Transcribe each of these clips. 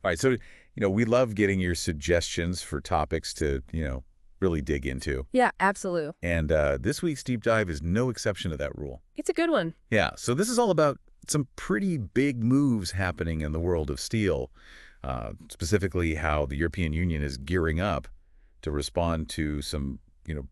All right. So, we love getting your suggestions for topics to, really dig into. Yeah, absolutely. And this week's deep dive is no exception to that rule. It's a good one. Yeah. So this is all about some pretty big moves happening in the world of steel, specifically how the European Union is gearing up to respond to some,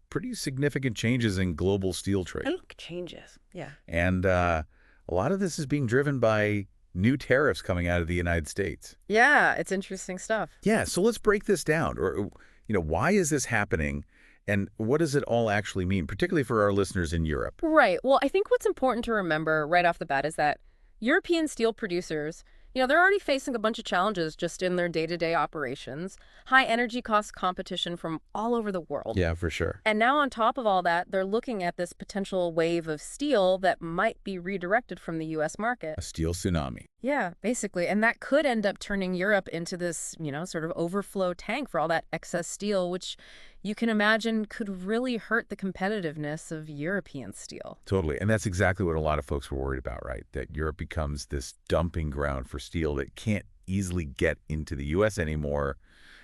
pretty significant changes in global steel trade. Changes. Yeah. And a lot of this is being driven by new tariffs coming out of the United States. Yeah, it's interesting stuff. Yeah, so let's break this down. Or, why is this happening, and what does it all actually mean, particularly for our listeners in Europe? Right. Well, I think what's important to remember right off the bat is that European steel producers, they're already facing a bunch of challenges just in their day-to-day operations, high energy cost competition from all over the world. Yeah, for sure. And now on top of all that, they're looking at this potential wave of steel that might be redirected from the U.S. market. A steel tsunami. Yeah, basically. And that could end up turning Europe into this, sort of overflow tank for all that excess steel, which you can imagine could really hurt the competitiveness of European steel. Totally. And that's exactly what a lot of folks were worried about, right? That Europe becomes this dumping ground for steel that can't easily get into the U.S. anymore.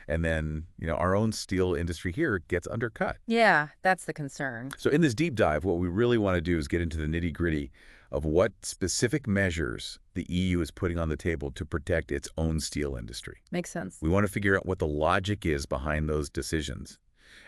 And then, our own steel industry here gets undercut. Yeah, that's the concern. So in this deep dive, what we really want to do is get into the nitty-gritty of what specific measures the EU is putting on the table to protect its own steel industry. Makes sense. We want to figure out what the logic is behind those decisions.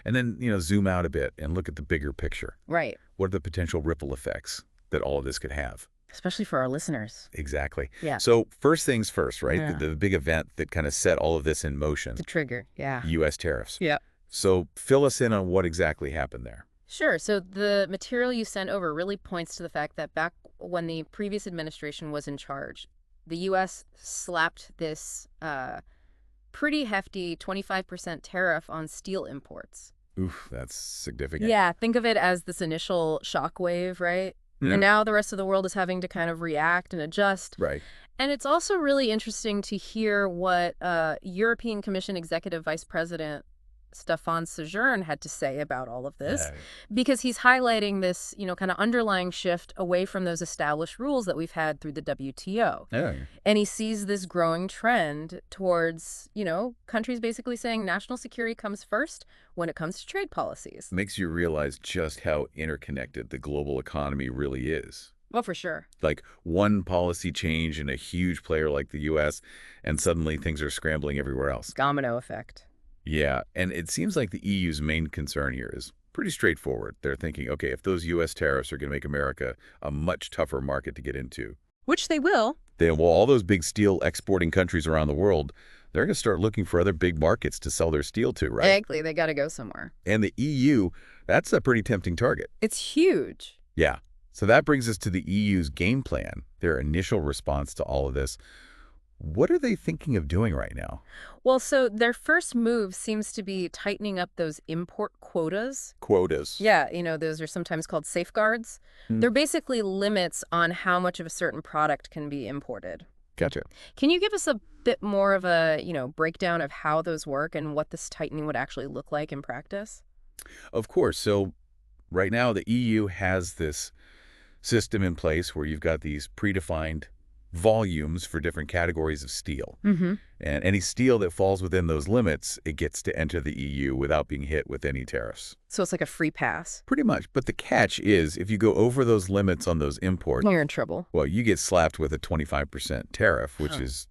And then, zoom out a bit and look at the bigger picture. Right. What are the potential ripple effects that all of this could have? Especially for our listeners. Exactly. Yeah. So first things first, right? Yeah. The big event that kind of set all of this in motion. The trigger, yeah. U.S. tariffs. Yeah. So fill us in on what exactly happened there. Sure. So the material you sent over really points to the fact that back when the previous administration was in charge, the U.S. slapped this pretty hefty 25% tariff on steel imports. Oof, that's significant. Yeah, think of it as this initial shockwave, right? Yeah. And now the rest of the world is having to kind of react and adjust. Right. And it's also really interesting to hear what European Commission Executive Vice President Stefan Sejourne had to say about all of this, because he's highlighting this, kind of underlying shift away from those established rules that we've had through the WTO. Yeah. And he sees this growing trend towards, countries basically saying national security comes first when it comes to trade policies. Makes you realize just how interconnected the global economy really is. Well, for sure. Like one policy change in a huge player like the U.S., and suddenly things are scrambling everywhere else. Domino effect. Yeah, and it seems like the EU's main concern here is pretty straightforward. They're thinking, okay, if those U.S. tariffs are going to make America a much tougher market to get into, Which they will. then, well, all those big steel exporting countries around the world, they're going to start looking for other big markets to sell their steel to, right? Exactly. They got to go somewhere. And the EU, that's a pretty tempting target. It's huge. Yeah. So that brings us to the EU's game plan, their initial response to all of this. What are they thinking of doing right now? Well, so their first move seems to be tightening up those import quotas. Quotas. Yeah, those are sometimes called safeguards. They're basically limits on how much of a certain product can be imported. Gotcha. Can you give us a bit more of a, breakdown of how those work and what this tightening would actually look like in practice? Of course. So right now the EU has this system in place where you've got these predefined volumes for different categories of steel. Mm-hmm. And any steel that falls within those limits, it gets to enter the EU without being hit with any tariffs. So it's like a free pass. Pretty much. But the catch is if you go over those limits on those imports, You're in trouble. well, you get slapped with a 25% tariff, which is,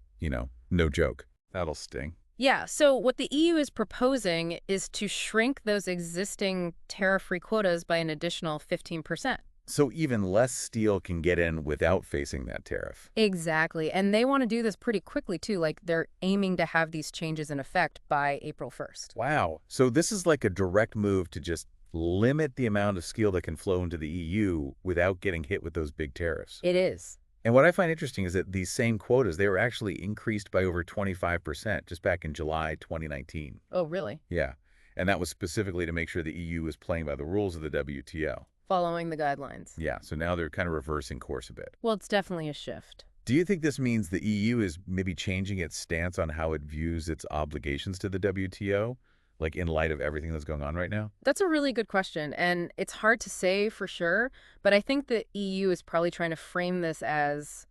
no joke. That'll sting. Yeah, so what the EU is proposing is to shrink those existing tariff-free quotas by an additional 15%. So even less steel can get in without facing that tariff. Exactly. And they want to do this pretty quickly, too. Like, they're aiming to have these changes in effect by April 1st. Wow. So this is like a direct move to just limit the amount of steel that can flow into the EU without getting hit with those big tariffs. It is. And what I find interesting is that these same quotas, they were actually increased by over 25% just back in July 2019. Oh, really? Yeah. And that was specifically to make sure the EU was playing by the rules of the WTO. Following the guidelines. Yeah, so now they're kind of reversing course a bit. Well, it's definitely a shift. Do you think this means the EU is maybe changing its stance on how it views its obligations to the WTO, like in light of everything that's going on right now? That's a really good question, and it's hard to say for sure, but I think the EU is probably trying to frame this as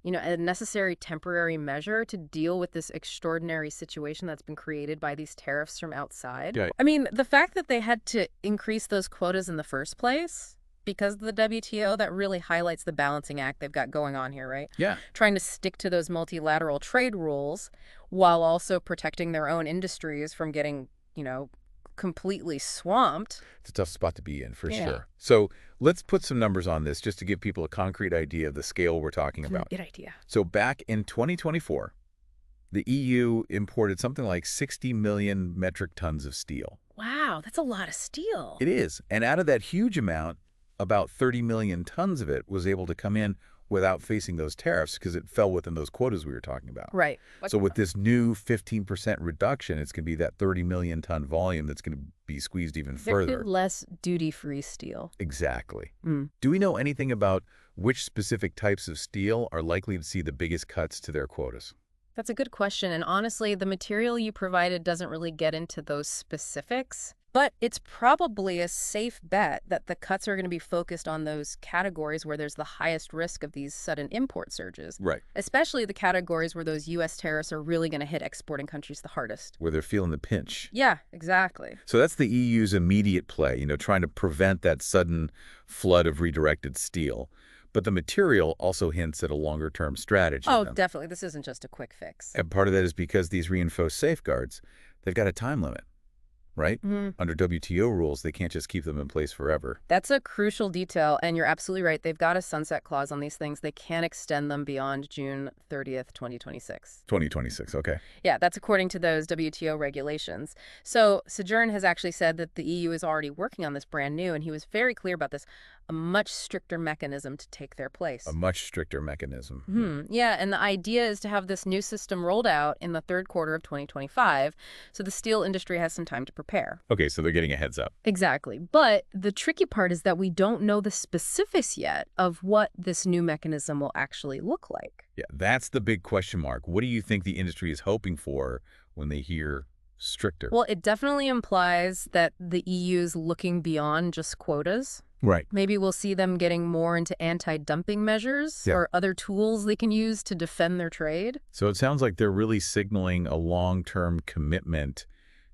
a necessary temporary measure to deal with this extraordinary situation that's been created by these tariffs from outside. Yeah. I mean, the fact that they had to increase those quotas in the first place because of the WTO, that really highlights the balancing act they've got going on here, right? Yeah. Trying to stick to those multilateral trade rules while also protecting their own industries from getting, completely swamped. It's a tough spot to be in, for Yeah. sure. So let's put some numbers on this just to give people a concrete idea of the scale we're talking about. Good idea. So back in 2024, the EU imported something like 60 million metric tons of steel. Wow, that's a lot of steel. It is. And out of that huge amount, about 30 million tons of it was able to come in without facing those tariffs because it fell within those quotas we were talking about. Right. So with this new 15% reduction, it's going to be that 30 million ton volume that's going to be squeezed even further. Less duty-free steel. Exactly. Mm. Do we know anything about which specific types of steel are likely to see the biggest cuts to their quotas? That's a good question. And honestly, the material you provided doesn't really get into those specifics. But it's probably a safe bet that the cuts are going to be focused on those categories where there's the highest risk of these sudden import surges. Right. Especially the categories where those U.S. tariffs are really going to hit exporting countries the hardest. Where they're feeling the pinch. Yeah, exactly. So that's the EU's immediate play, trying to prevent that sudden flood of redirected steel. But the material also hints at a longer-term strategy. Oh, definitely. This isn't just a quick fix. And part of that is because these reinforced safeguards, they've got a time limit. Right? Mm-hmm. Under WTO rules, they can't just keep them in place forever. That's a crucial detail, and you're absolutely right. They've got a sunset clause on these things. They can't extend them beyond June 30th, 2026. 2026, okay. Yeah, that's according to those WTO regulations. So Sojourn has actually said that the EU is already working on this brand new, and he was very clear about this, a much stricter mechanism to take their place. A much stricter mechanism. Yeah, and the idea is to have this new system rolled out in the third quarter of 2025, so the steel industry has some time to prepare. Okay, so they're getting a heads up. Exactly. But the tricky part is that we don't know the specifics yet of what this new mechanism will actually look like. Yeah, that's the big question mark. What do you think the industry is hoping for when they hear stricter? Well, it definitely implies that the EU's looking beyond just quotas. Right. Maybe we'll see them getting more into anti-dumping measures or other tools they can use to defend their trade. So it sounds like they're really signaling a long-term commitment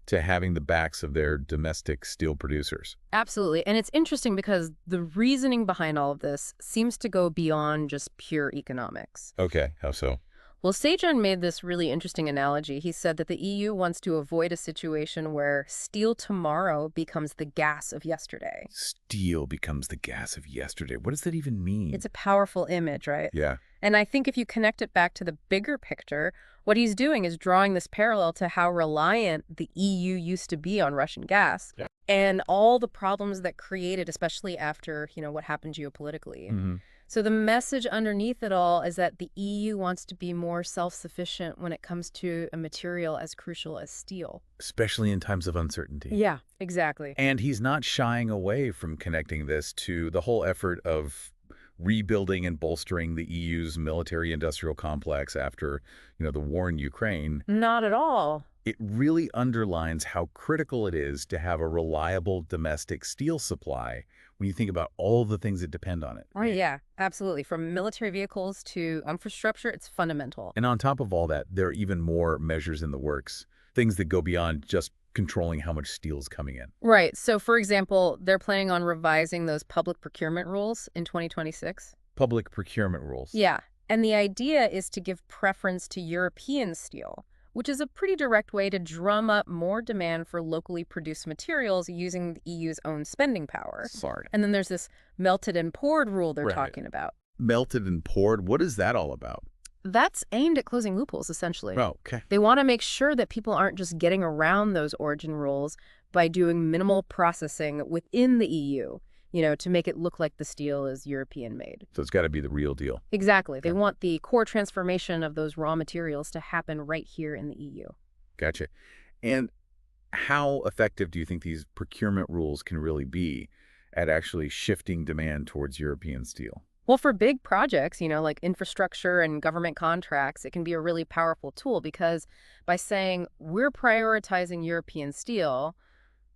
to having the backs of their domestic steel producers. Absolutely. And it's interesting because the reasoning behind all of this seems to go beyond just pure economics. Okay, how so? Well, Sejan made this really interesting analogy. He said that the EU wants to avoid a situation where steel tomorrow becomes the gas of yesterday. Steel becomes the gas of yesterday. What does that even mean? It's a powerful image, right? Yeah. And I think if you connect it back to the bigger picture, what he's doing is drawing this parallel to how reliant the EU used to be on Russian gas and all the problems that created, especially after, what happened geopolitically. Mm-hmm. So the message underneath it all is that the EU wants to be more self-sufficient when it comes to a material as crucial as steel. Especially in times of uncertainty. Yeah, exactly. And he's not shying away from connecting this to the whole effort of rebuilding and bolstering the EU's military-industrial complex after, the war in Ukraine. Not at all. It really underlines how critical it is to have a reliable domestic steel supply when you think about all the things that depend on it. Right, yeah, absolutely. From military vehicles to infrastructure, it's fundamental. And on top of all that, there are even more measures in the works, things that go beyond just controlling how much steel is coming in. Right. So, for example, they're planning on revising those public procurement rules in 2026. Public procurement rules. Yeah. And the idea is to give preference to European steel, which is a pretty direct way to drum up more demand for locally produced materials using the EU's own spending power. Sorry. And then there's this melted and poured rule they're talking about. Melted and poured? What is that all about? That's aimed at closing loopholes, essentially. Oh, okay. They want to make sure that people aren't just getting around those origin rules by doing minimal processing within the EU, to make it look like the steel is European-made. So it's got to be the real deal. Exactly. They want the core transformation of those raw materials to happen right here in the EU. Gotcha. And how effective do you think these procurement rules can really be at actually shifting demand towards European steel? Well, for big projects, like infrastructure and government contracts, it can be a really powerful tool because by saying we're prioritizing European steel,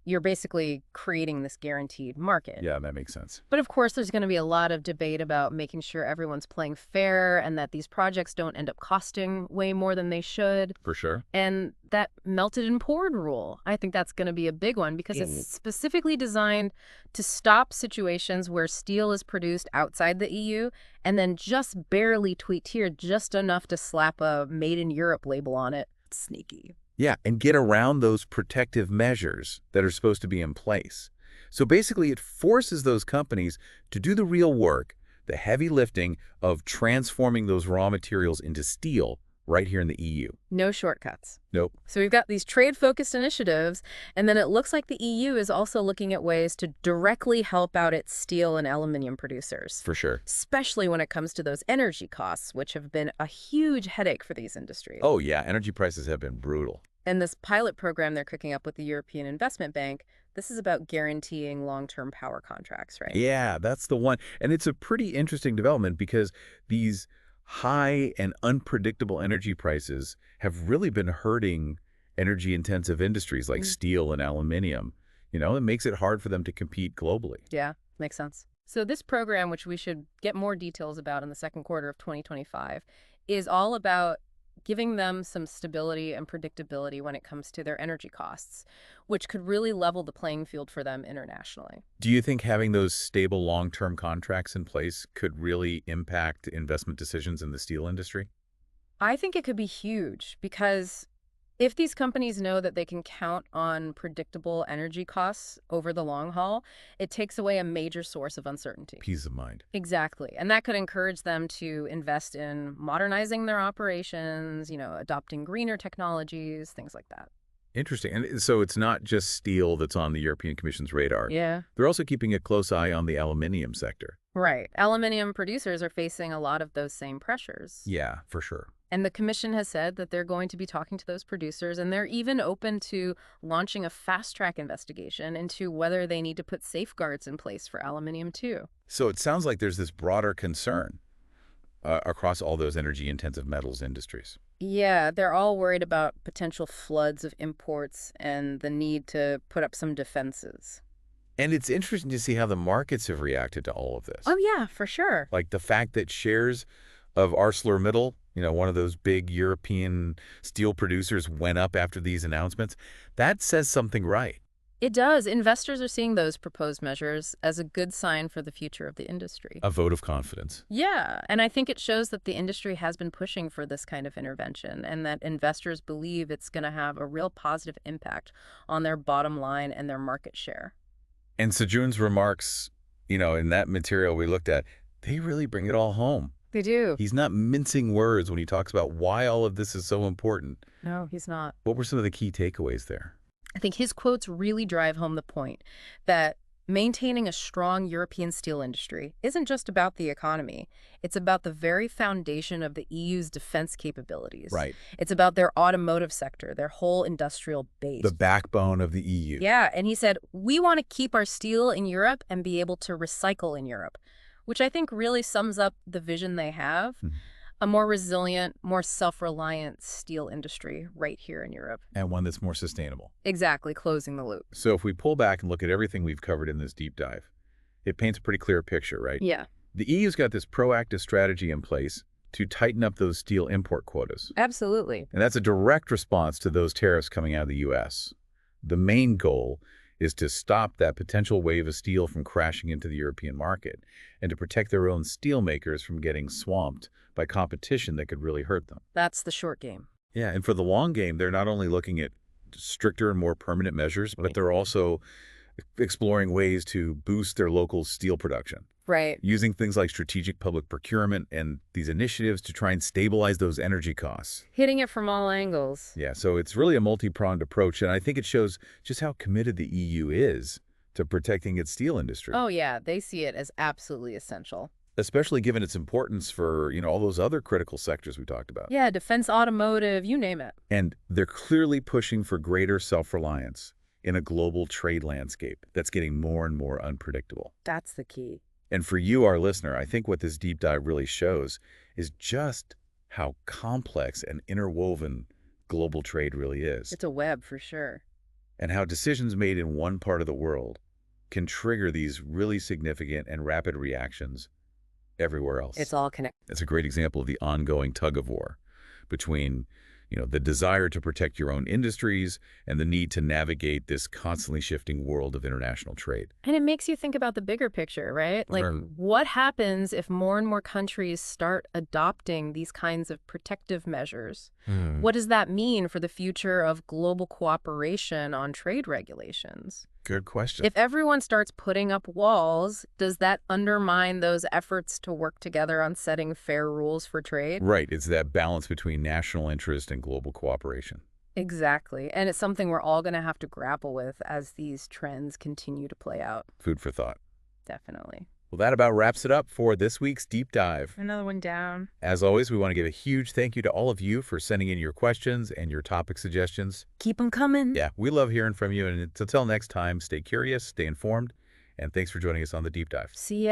you're basically creating this guaranteed market. Yeah, that makes sense. But of course, there's going to be a lot of debate about making sure everyone's playing fair and that these projects don't end up costing way more than they should. For sure. And that melted and poured rule, I think that's going to be a big one because it's specifically designed to stop situations where steel is produced outside the EU and then just barely tweaked here, just enough to slap a Made in Europe label on it. Sneaky. Yeah, and get around those protective measures that are supposed to be in place. So basically, it forces those companies to do the real work, the heavy lifting of transforming those raw materials into steel right here in the EU. No shortcuts. Nope. So we've got these trade-focused initiatives, and then it looks like the EU is also looking at ways to directly help out its steel and aluminum producers. For sure. Especially when it comes to those energy costs, which have been a huge headache for these industries. Oh, yeah. Energy prices have been brutal. And this pilot program they're cooking up with the European Investment Bank, this is about guaranteeing long-term power contracts, right? Yeah, that's the one. And it's a pretty interesting development because these high and unpredictable energy prices have really been hurting energy-intensive industries like steel and aluminum. You know, it makes it hard for them to compete globally. Yeah, makes sense. So this program, which we should get more details about in the second quarter of 2025, is all about giving them some stability and predictability when it comes to their energy costs, which could really level the playing field for them internationally. Do you think having those stable long-term contracts in place could really impact investment decisions in the steel industry? I think it could be huge because if these companies know that they can count on predictable energy costs over the long haul, it takes away a major source of uncertainty. Peace of mind. Exactly. And that could encourage them to invest in modernizing their operations, adopting greener technologies, things like that. Interesting. And so it's not just steel that's on the European Commission's radar. Yeah. They're also keeping a close eye on the aluminum sector. Right. Aluminum producers are facing a lot of those same pressures. Yeah, for sure. And the Commission has said that they're going to be talking to those producers, and they're even open to launching a fast-track investigation into whether they need to put safeguards in place for aluminum, too. So it sounds like there's this broader concern across all those energy-intensive metals industries. Yeah, they're all worried about potential floods of imports and the need to put up some defenses. And it's interesting to see how the markets have reacted to all of this. Oh, yeah, for sure. Like the fact that shares of ArcelorMittal, one of those big European steel producers, went up after these announcements. That says something right. It does. Investors are seeing those proposed measures as a good sign for the future of the industry. A vote of confidence. Yeah, and I think it shows that the industry has been pushing for this kind of intervention and that investors believe it's going to have a real positive impact on their bottom line and their market share. And Sejun's remarks, in that material we looked at, they really bring it all home. They do. He's not mincing words when he talks about why all of this is so important. No, he's not. What were some of the key takeaways there? I think his quotes really drive home the point that maintaining a strong European steel industry isn't just about the economy. It's about the very foundation of the EU's defense capabilities. Right. It's about their automotive sector, their whole industrial base. The backbone of the EU. Yeah, and he said, we want to keep our steel in Europe and be able to recycle in Europe, which I think really sums up the vision they have. Mm-hmm. A more resilient, more self-reliant steel industry right here in Europe. And one that's more sustainable. Exactly, closing the loop. So if we pull back and look at everything we've covered in this deep dive, it paints a pretty clear picture, right? Yeah. The EU's got this proactive strategy in place to tighten up those steel import quotas. Absolutely. And that's a direct response to those tariffs coming out of the U.S. The main goal is to stop that potential wave of steel from crashing into the European market and to protect their own steel makers from getting swamped by competition that could really hurt them. That's the short game. Yeah, and for the long game, they're not only looking at stricter and more permanent measures, but they're also exploring ways to boost their local steel production. Right. Using things like strategic public procurement and these initiatives to try and stabilize those energy costs. Hitting it from all angles. Yeah, so it's really a multi-pronged approach, and I think it shows just how committed the EU is to protecting its steel industry. Oh, yeah, they see it as absolutely essential. Especially given its importance for, all those other critical sectors we talked about. Yeah, defense, automotive, you name it. And they're clearly pushing for greater self-reliance in a global trade landscape that's getting more and more unpredictable. That's the key. And for you, our listener, I think what this deep dive really shows is just how complex and interwoven global trade really is. It's a web for sure. and how decisions made in one part of the world can trigger these really significant and rapid reactions everywhere It's else. all connected. It's a great example of the ongoing tug-of-war between, the desire to protect your own industries and the need to navigate this constantly shifting world of international trade. And it makes you think about the bigger picture, right? Like, Right. what happens if more and more countries start adopting these kinds of protective measures? What does that mean for the future of global cooperation on trade regulations? Good question. If everyone starts putting up walls, does that undermine those efforts to work together on setting fair rules for trade? Right, it's that balance between national interest and global cooperation. Exactly. And it's something we're all going to have to grapple with as these trends continue to play out. Food for thought. Definitely. Well, that about wraps it up for this week's Deep Dive. Another one down. As always, we want to give a huge thank you to all of you for sending in your questions and your topic suggestions. Keep them coming. Yeah, we love hearing from you, and until next time, stay curious, stay informed, and thanks for joining us on the Deep Dive. See ya.